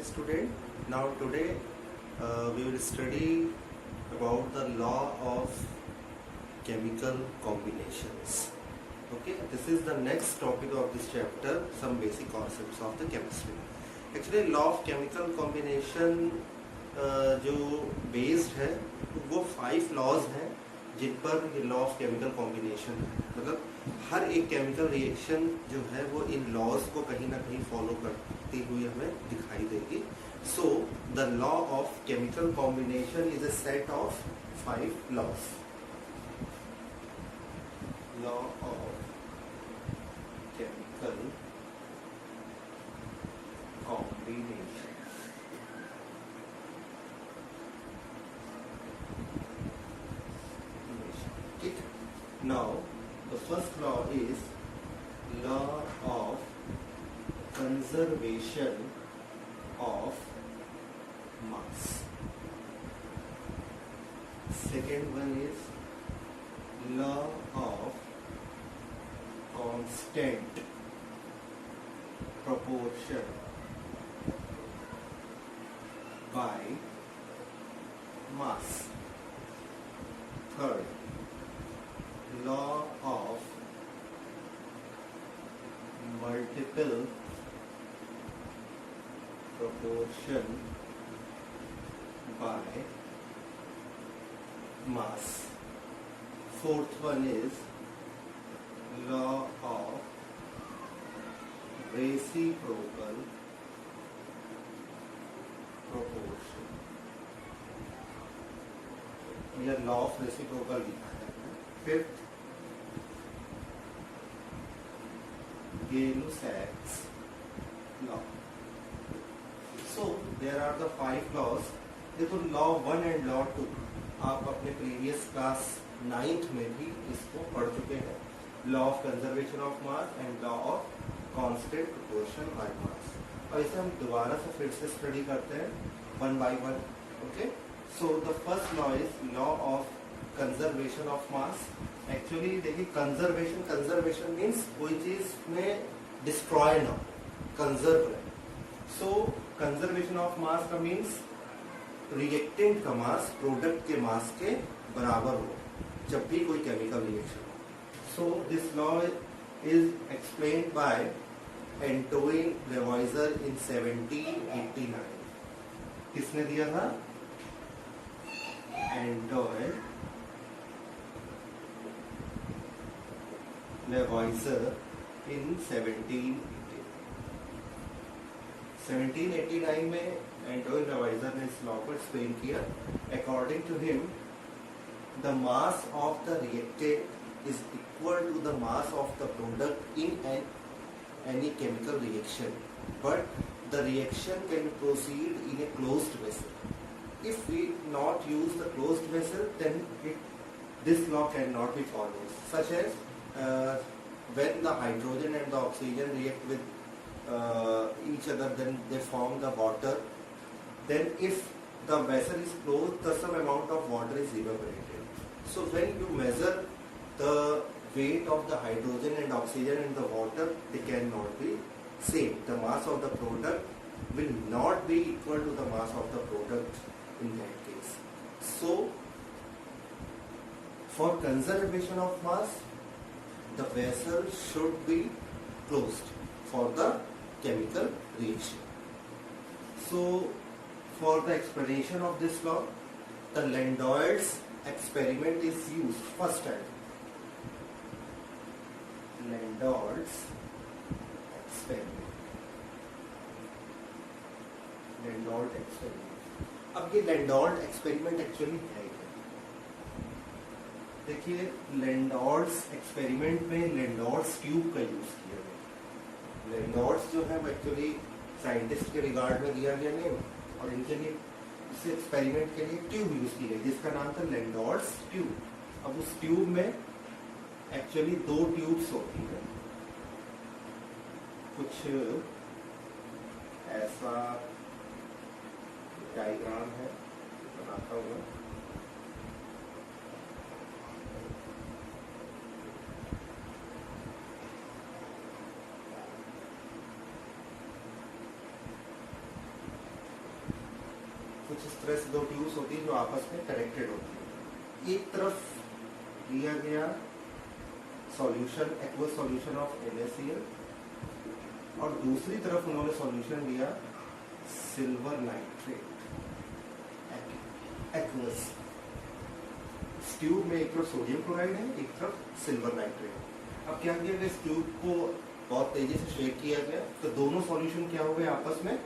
Student, now today we will study about the law of chemical combinations. Okay, this is the next topic of this chapter, some basic concepts of the chemistry. Actually law of chemical combination जो based है वो 5 laws हैं जिन पर ये law of chemical combination है। मतलब हर एक chemical reaction जो है वो इन लॉज को कहीं ना कहीं फॉलो करती हुई हमें दिखाई देगी। So the law of chemical combination is a set of 5 laws. Law of chemical combination. Now, the first law is law of conservation of mass. Second one is law of constant proportion by mass. Third, law of multiple proportion by mass. Fourth one is law of reciprocal proportion. यह law of reciprocal लिखा है। Fifth, Gay-Lussac's law. So there are the 5 laws. देखो law 1 and law 2 आप अपने previous class 9th में भी इसको पढ़ चुके हैं। Law of conservation of mass and law of constant proportion by mass. और इसे हम दोबारा से फिर से स्टडी करते हैं one by one. Okay, so the first law is law of conservation of mass. Actually देखिए कंजर्वेशन मीन्स कोई चीज में डिस्ट्रॉय ना, कंजर्व रहे। सो कंजर्वेशन ऑफ मास का मीन्स रिएक्टेंट का मास प्रोडक्ट के मास के बराबर हो जब भी कोई केमिकल रिएक्शन हो। So this law is explained by Antoine Lavoisier in 1789। किसने दिया था? एंटोइन लेवॉइजर इन 1789 में एंटोइन लेवॉइजर ने इस लॉ को एक्सप्लेन किया। According to him the mass of the reactant is equal to the mass of the product in any chemical reaction, but the reaction can proceed in a closed vessel. If we not use the closed vessel then this law cannot be followed, such as when the hydrogen and the oxygen react with each other, then they form the water. Then if the vessel is closed, the some amount of water is evaporated. So when you measure the weight of the hydrogen and oxygen and the water, they cannot be same. The mass of the product will not be equal to the mass of the product in that case. So for conservation of mass, the vessel should be closed for the chemical reaction. So for the explanation of this law, the Landois experiment is used first time. Landois experiment. Landois experiment. अब ये Landois experiment actually है। देखिए लैंडोर्स experiment में लैंडोर्स tube का use किया गया। लैंडोर्स जो है वो एक्चुअली साइंटिस्ट के रिगार्ड में दिया गया नेम, और इनके लिए इस एक्सपेरिमेंट के लिए ट्यूब यूज की गई जिसका नाम था लैंडोर्स ट्यूब। अब उस ट्यूब में एक्चुअली 2 ट्यूब्स होती है, कुछ ऐसा डायग्राम है बनाता हूँ। कुछ इस तरह से दो ट्यूब्स होती है जो आपस में कनेक्टेड होती है। एक तरफ लिया गया solution, aqueous solution of NaCl, और दूसरी तरफ उन्होंने सॉल्यूशन लिया सिल्वर नाइट्रेट एक्वस। ट्यूब में एक तरफ सोडियम क्लोराइड है, एक तरफ सिल्वर नाइट्रेट। अब क्या किया गया, इस ट्यूब को बहुत तेजी से शेक किया गया, तो दोनों सॉल्यूशन क्या हो गए, आपस में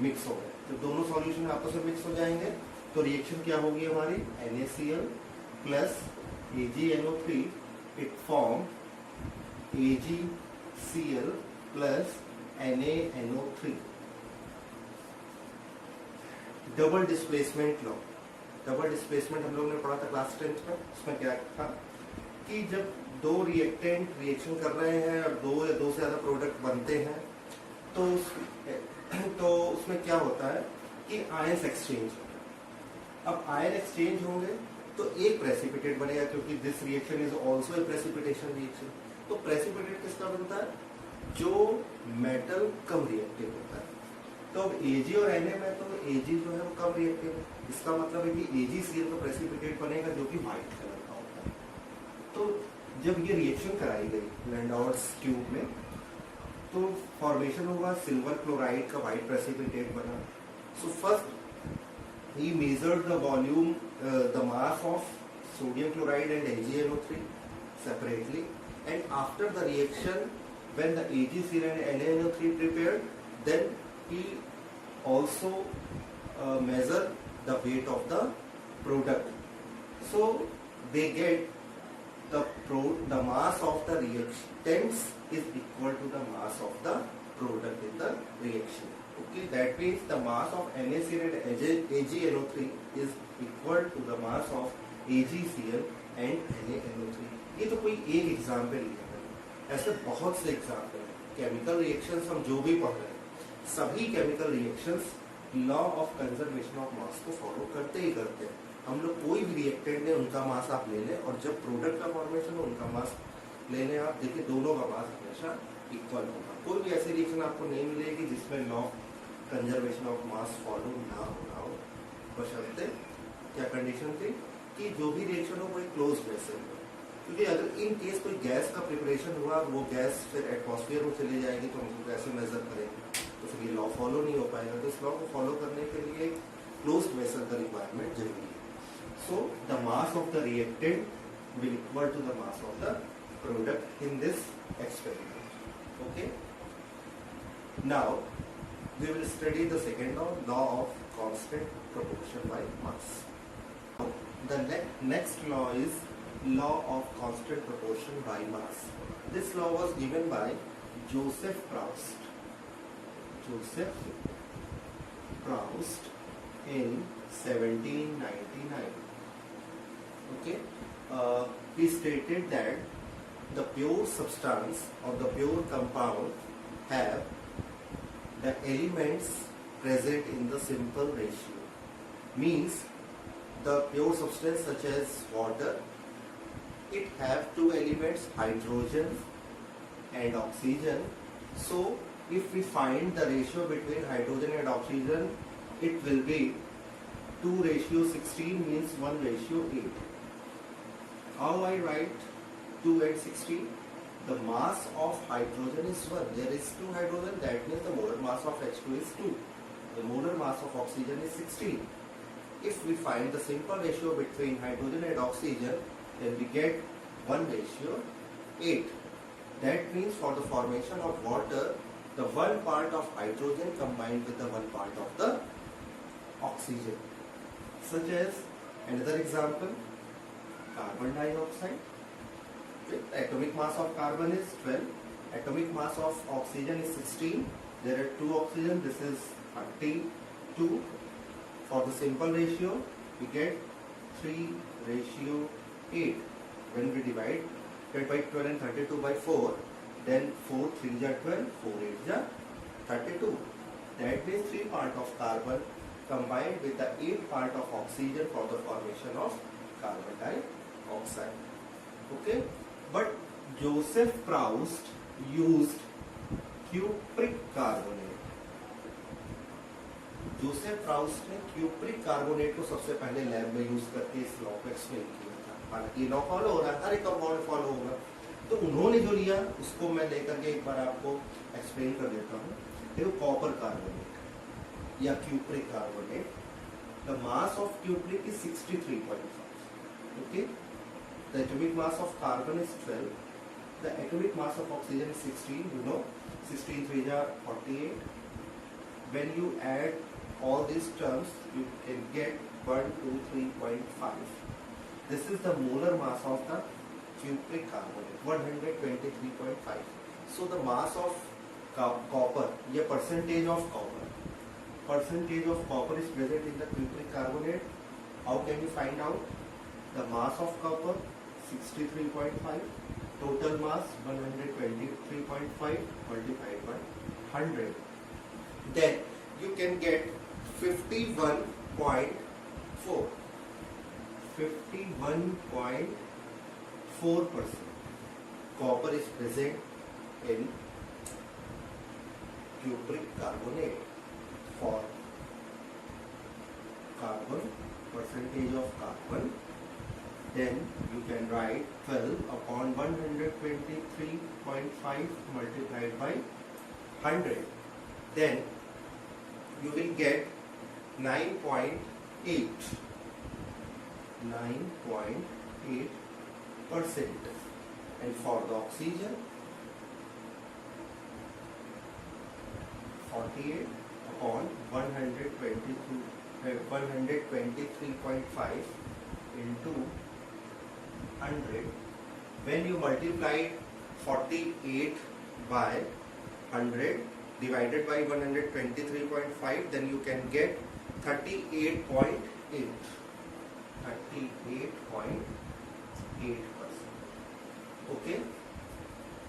मिक्स हो गए। तो दोनों सॉल्यूशन आपस में मिक्स हो जाएंगे तो रिएक्शन क्या होगी हमारी, NaCl plus AgNO3, it form AgCl plus NaNO3। Double displacement law, double displacement हम लोगों ने पढ़ा था क्लास 10th में। उसमें क्या था कि जब दो रिएक्टेंट रिएक्शन कर रहे हैं और दो या दो से ज्यादा प्रोडक्ट बनते हैं तो उसमें क्या होता है कि आयंस एक्सचेंज। अब आयन एक्सचेंज होंगे तो एक प्रेसिपिटेट बनेगा, क्योंकि this reaction is also a precipitation reaction. तो प्रेसिपिटेट किसका बनता है, जो मेटल कम रिएक्टिव होता है। तो अब Ag और Na में तो Ag जो है वो कम रिएक्टिव है, इसका मतलब है कि AgCl का प्रेसिपिटेट बनेगा जो कि व्हाइट कलर का होता है। तो जब ये रिएक्शन कराई गई लैंडोर्स ट्यूब में तो फॉर्मेशन होगा सिल्वर क्लोराइड का व्हाइट प्रेसिपिटेट बना। So first he measured the volume, the mass of sodium chloride and AgNO3 separately, and after the reaction when the AgCl and NaNO3 prepared, then he also measured the weight of the product. So they get the mass of the reactants is equal to the mass of the product in the reaction. Okay, that means the mass of NaCl and AgNO3 is equal to the mass of AgCl and NaNO3. ये तो कोई एक example लिया है, ऐसे बहुत से example हैं। केमिकल रिएक्शंस हम जो भी पढ़ रहे हैं, सभी chemical reactions law of conservation of mass को फॉलो करते ही करते हैं। हम लोग कोई भी रिएक्टेंट है उनका मास आप ले लें, और जब प्रोडक्ट का फॉर्मेशन हो उनका मास ले लें आप, देखिए दोनों का मास हमेशा इक्वल होगा। कोई भी ऐसी रिएक्शन आपको नहीं मिलेगी जिसमें law conservation of mass follow ना हो। बशर्ते क्या कंडीशन थी कि जो भी रिएक्शन हो वो एक क्लोज वेसल हो, क्योंकि अगर इन केस कोई गैस का प्रिपरेशन हुआ, वो गैस फिर एटमॉस्फेयर में चली जाएगी तो हमको कैसे मेजर करेंगे, तो फिर ये लॉ फॉलो नहीं हो पाएगा। तो इस लॉ को फॉलो करने के लिए क्लोज वेसल का रिक्वायरमेंट जरूरी है। So the mass of the reactant will equal to the mass of the product in this experiment. Okay, now we will study the second law of constant proportion by mass. The next law is law of constant proportion by mass. This law was given by Joseph Proust. Joseph Proust in 1799. Okay, he stated that the pure substance or the pure compound have the elements present in the simple ratio. Means the pure substance such as water, it have two elements, hydrogen and oxygen. So if we find the ratio between hydrogen and oxygen, it will be 2:16 means 1:8. How I write 2 and 16? The mass of hydrogen is 1. There is 2 hydrogen, that means the molar mass of H2 is 2. The molar mass of oxygen is 16. If we find the simple ratio between hydrogen and oxygen, then we get 1:8. That means for the formation of water, the one part of hydrogen combined with the one part of the oxygen. Such as another example, carbon dioxide. The atomic mass of carbon is 12, atomic mass of oxygen is 16. There are 2 oxygen, this is 32. For the simple ratio, we get 3:8. When we divide 12 by 12 and 32 by 4, then 4 3 are 12, 4 8 are 32. That means 3 part of carbon combined with the 8 part of oxygen for the formation of carbon dioxide. Okay. But Joseph Proust used cupric carbonate. Joseph प्राउस ने cupric carbonate को सबसे पहले lab में use करके इस law को explain किया था। हालांकि ये लॉ फॉलो हो रहा है, हर एक कंपाउंड फॉलो होगा। तो उन्होंने जो लिया उसको मैं लेकर के एक बार आपको एक्सप्लेन कर देता हूँ। देखो कॉपर कार्बोनेट या cupric carbonate, the mass of cupric is 63.5. Okay, the atomic mass of carbon is 12, the atomic mass of oxygen is 16. You know 16 3 are 48. When you add all these terms, you can get 123.5. This is the molar mass of the cupric carbonate, 123.5. So the mass of copper, या percentage of copper is present in the cupric carbonate. How can you find out? The mass of copper 63.5, total mass 123.5 multiplied by 100. Then you can get 51.4. 51.4% copper is present in cupric carbonate. For carbon, percentage of carbon, then you can write 12 upon 123.5 multiplied by 100. Then you will get 9.8%. And for the oxygen, 48 upon 123.5 into 100. When you multiply 48 by 100 divided by 123.5, then you can get 38.8. 38.8%. Okay.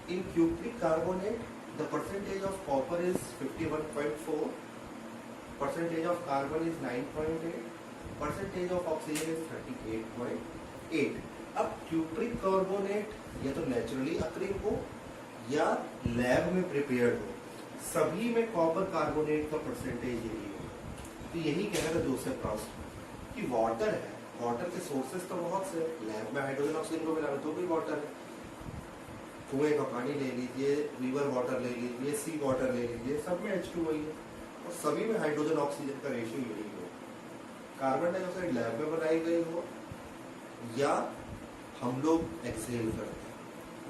In cupric carbonate, the percentage of copper is 51.4, percentage of carbon is 9.8, percentage of oxygen is 38.8. अब cupric carbonate या तो naturally occurring हो या lab में prepared हो, सभी में copper carbonate का परसेंटेज यही है। तो यही कह रहा था जोसेफ प्राउस कि वाटर है, वाटर के सोर्सेस तो बहुत से, लैब में हाइड्रोजन ऑक्सीजन को मिलाना तो भी वाटर है। कुएं का पानी ले लीजिए, रिवर वाटर ले लीजिए, सी वाटर ले लीजिए, सब में H2O ही है और सभी में हाइड्रोजन ऑक्सीजन का रेशियो यही हो। कार्बन डाइऑक्साइड लैब में बनाई गई हो या हम लोग एक्सहेल करते हैं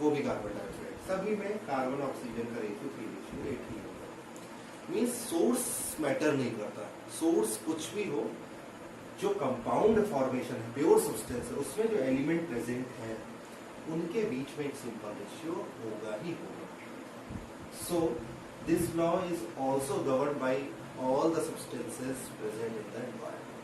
वो भी कार्बन डाइऑक्साइड, सभी में कार्बन ऑक्सीजन का रेशियो 3:8 ही होगा। मीन्स सोर्स मैटर नहीं करता, सोर्स कुछ भी हो, जो कंपाउंड फॉर्मेशन है, प्योर सब्सटेंस है, उसमें जो एलिमेंट प्रेजेंट है उनके बीच में एक सिंपल रेशियो होगा ही होगा। सो this law is also govern by all the substances present in the environment.